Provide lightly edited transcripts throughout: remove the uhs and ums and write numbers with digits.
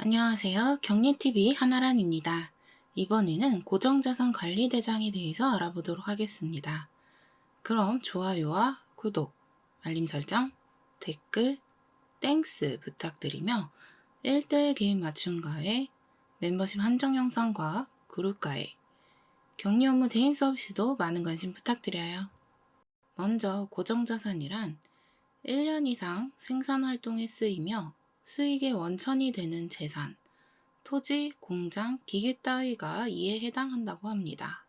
안녕하세요. 경리TV 한아란입니다. 이번에는 고정자산 관리 대장에 대해서 알아보도록 하겠습니다. 그럼 좋아요와 구독, 알림 설정, 댓글, 땡스 부탁드리며 1대1 개인 맞춤과외, 멤버십 한정 영상과 그룹과외, 격리 업무 대행 서비스도 많은 관심 부탁드려요. 먼저 고정자산이란 1년 이상 생산활동에 쓰이며 수익의 원천이 되는 재산, 토지, 공장, 기계 따위가 이에 해당한다고 합니다.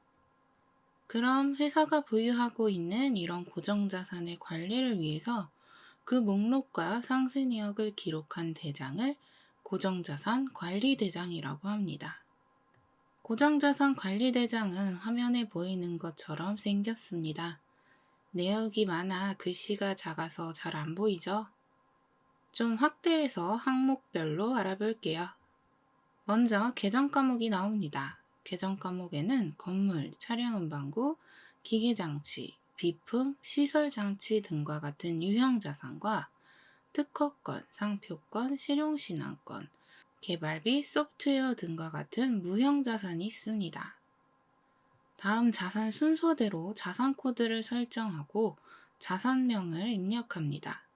그럼 회사가 보유하고 있는 이런 고정자산의 관리를 위해서 그 목록과 상세 내역을 기록한 대장을 고정자산 관리대장이라고 합니다. 고정자산 관리대장은 화면에 보이는 것처럼 생겼습니다. 내역이 많아 글씨가 작아서 잘 안 보이죠? 좀 확대해서 항목별로 알아볼게요. 먼저 계정 과목이 나옵니다. 계정 과목에는 건물, 차량운반구, 기계장치, 비품, 시설장치 등과 같은 유형자산과 특허권, 상표권, 실용신안권, 개발비, 소프트웨어 등과 같은 무형자산이 있습니다. 다음 자산 순서대로 자산 코드를 설정하고 자산명을 입력합니다.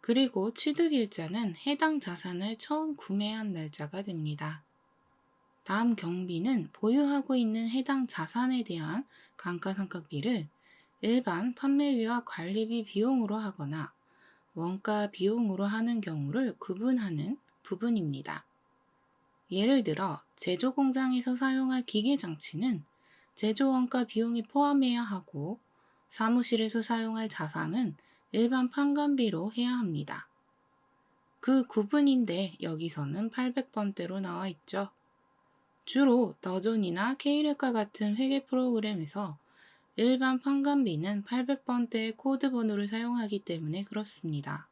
그리고 취득일자는 해당 자산을 처음 구매한 날짜가 됩니다. 다음 경비는 보유하고 있는 해당 자산에 대한 감가상각비를 일반 판매비와 관리비 비용으로 하거나 원가 비용으로 하는 경우를 구분하는 부분입니다. 예를 들어 제조 공장에서 사용할 기계장치는 제조 원가 비용이 포함해야 하고 사무실에서 사용할 자산은 일반 판관비로 해야 합니다. 그 구분인데 여기서는 800번대로 나와 있죠. 주로 더존이나 K렉과 같은 회계 프로그램에서 일반 판관비는 800번대의 코드 번호를 사용하기 때문에 그렇습니다.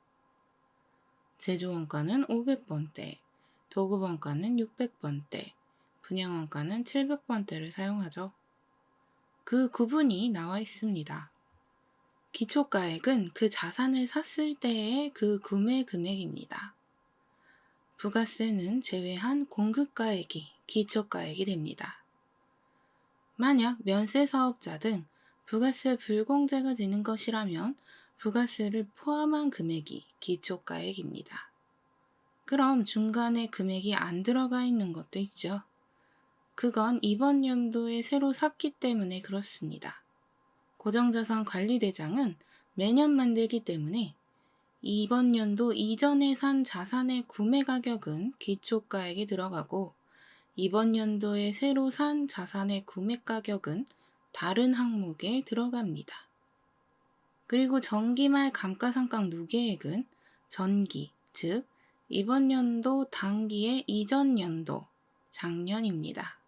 제조원가는 500번대, 도급원가는 600번대, 분양원가는 700번대를 사용하죠. 그 구분이 나와 있습니다. 기초가액은 그 자산을 샀을 때의 그 구매 금액입니다. 부가세는 제외한 공급가액이 기초가액이 됩니다. 만약 면세사업자 등 부가세 불공제가 되는 것이라면 부가세를 포함한 금액이 기초가액입니다. 그럼 중간에 금액이 안 들어가 있는 것도 있죠. 그건 이번 연도에 새로 샀기 때문에 그렇습니다. 고정자산 관리대장은 매년 만들기 때문에 이번 연도 이전에 산 자산의 구매 가격은 기초가액에 들어가고 이번 연도에 새로 산 자산의 구매 가격은 다른 항목에 들어갑니다. 그리고 전기말 감가상각 누계액은 전기, 즉 이번 연도 당기의 이전 연도, 작년입니다.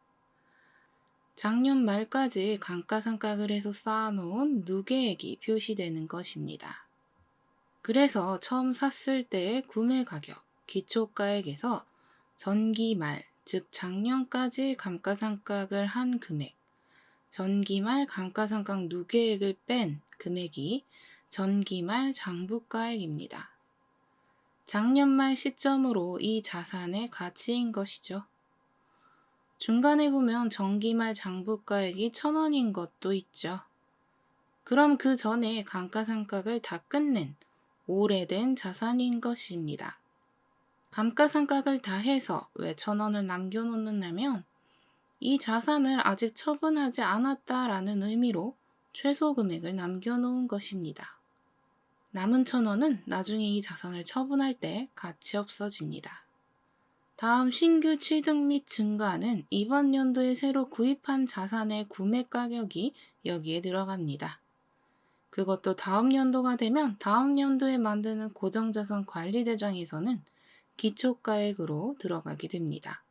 작년 말까지 감가상각을 해서 쌓아놓은 누계액이 표시되는 것입니다. 그래서 처음 샀을 때의 구매 가격, 기초가액에서 전기 말, 즉 작년까지 감가상각을 한 금액, 전기 말 감가상각 누계액을 뺀 금액이 전기 말 장부가액입니다. 작년 말 시점으로 이 자산의 가치인 것이죠. 중간에 보면 전기말 장부가액이 1,000원인 것도 있죠. 그럼 그 전에 감가상각을 다 끝낸 오래된 자산인 것입니다. 감가상각을 다 해서 왜 1,000원을 남겨놓느냐면 이 자산을 아직 처분하지 않았다라는 의미로 최소 금액을 남겨놓은 것입니다. 남은 1,000원은 나중에 이 자산을 처분할 때 가치 없어집니다. 다음 신규 취득 및 증가는 이번 연도에 새로 구입한 자산의 구매 가격이 여기에 들어갑니다. 그것도 다음 연도가 되면 다음 연도에 만드는 고정자산 관리대장에서는 기초가액으로 들어가게 됩니다.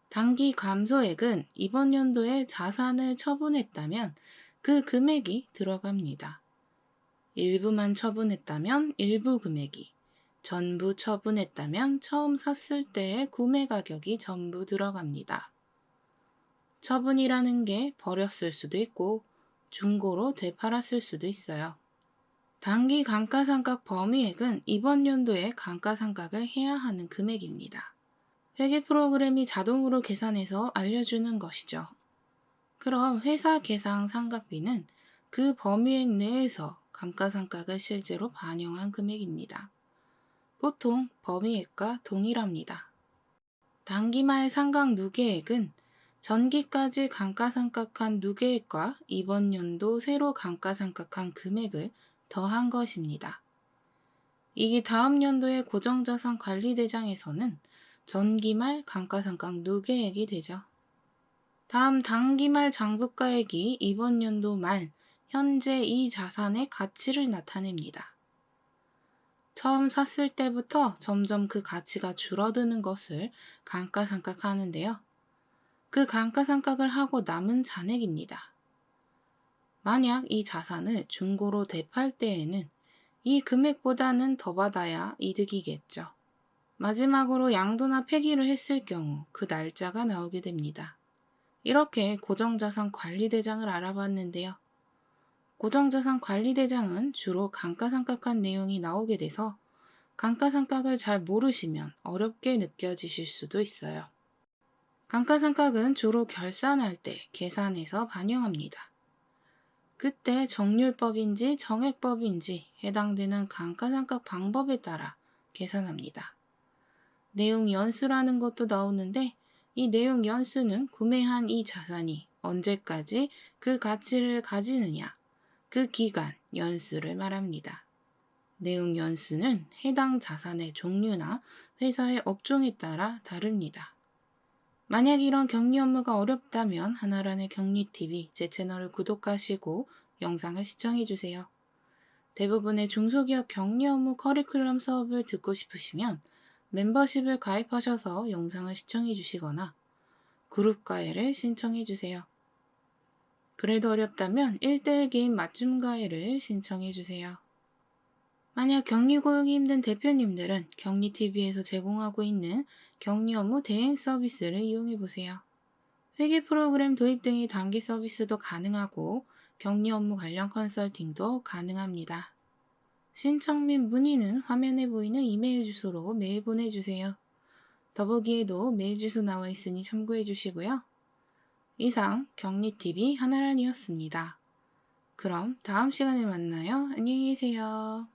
단기 감소액은 이번 연도에 자산을 처분했다면 그 금액이 들어갑니다. 일부만 처분했다면 일부 금액이, 전부 처분했다면 처음 샀을 때의 구매 가격이 전부 들어갑니다. 처분이라는 게 버렸을 수도 있고 중고로 되팔았을 수도 있어요. 단기 감가상각 범위액은 이번 연도에 감가상각을 해야 하는 금액입니다. 회계 프로그램이 자동으로 계산해서 알려주는 것이죠. 그럼 회사 계상 상각비는 그 범위액 내에서 감가상각을 실제로 반영한 금액입니다. 보통 범위액과 동일합니다. 단기말 상각 누계액은 전기까지 감가상각한 누계액과 이번 연도 새로 감가상각한 금액을 더한 것입니다. 이게 다음 연도의 고정자산 관리대장에서는 전기말 감가상각 누계액이 되죠. 다음 단기말 장부가액이 이번 연도 말 현재 이 자산의 가치를 나타냅니다. 처음 샀을 때부터 점점 그 가치가 줄어드는 것을 감가상각하는데요. 그 감가상각을 하고 남은 잔액입니다. 만약 이 자산을 중고로 되팔 때에는 이 금액보다는 더 받아야 이득이겠죠. 마지막으로 양도나 폐기를 했을 경우 그 날짜가 나오게 됩니다. 이렇게 고정자산 관리대장을 알아봤는데요. 고정자산 관리대장은 주로 감가상각한 내용이 나오게 돼서 감가상각을 잘 모르시면 어렵게 느껴지실 수도 있어요. 감가상각은 주로 결산할 때 계산해서 반영합니다. 그때 정률법인지 정액법인지 해당되는 감가상각 방법에 따라 계산합니다. 내용 연수라는 것도 나오는데 이 내용 연수는 구매한 이 자산이 언제까지 그 가치를 가지느냐, 그 기간, 연수를 말합니다. 내용 연수는 해당 자산의 종류나 회사의 업종에 따라 다릅니다. 만약 이런 격리 업무가 어렵다면 하나란의 격리TV 제 채널을 구독하시고 영상을 시청해주세요. 대부분의 중소기업 격리 업무 커리큘럼 수업을 듣고 싶으시면 멤버십을 가입하셔서 영상을 시청해주시거나 그룹과외를 신청해주세요. 그래도 어렵다면 1:1 개인 맞춤 과외를 신청해주세요. 만약 격리 고용이 힘든 대표님들은 격리TV에서 제공하고 있는 격리 업무 대행 서비스를 이용해보세요. 회계 프로그램 도입 등의 단기 서비스도 가능하고 격리 업무 관련 컨설팅도 가능합니다. 신청 및 문의는 화면에 보이는 이메일 주소로 메일 보내주세요. 더보기에도 메일 주소 나와 있으니 참고해 주시고요. 이상 격리TV 하나란이었습니다. 그럼 다음 시간에 만나요. 안녕히 계세요.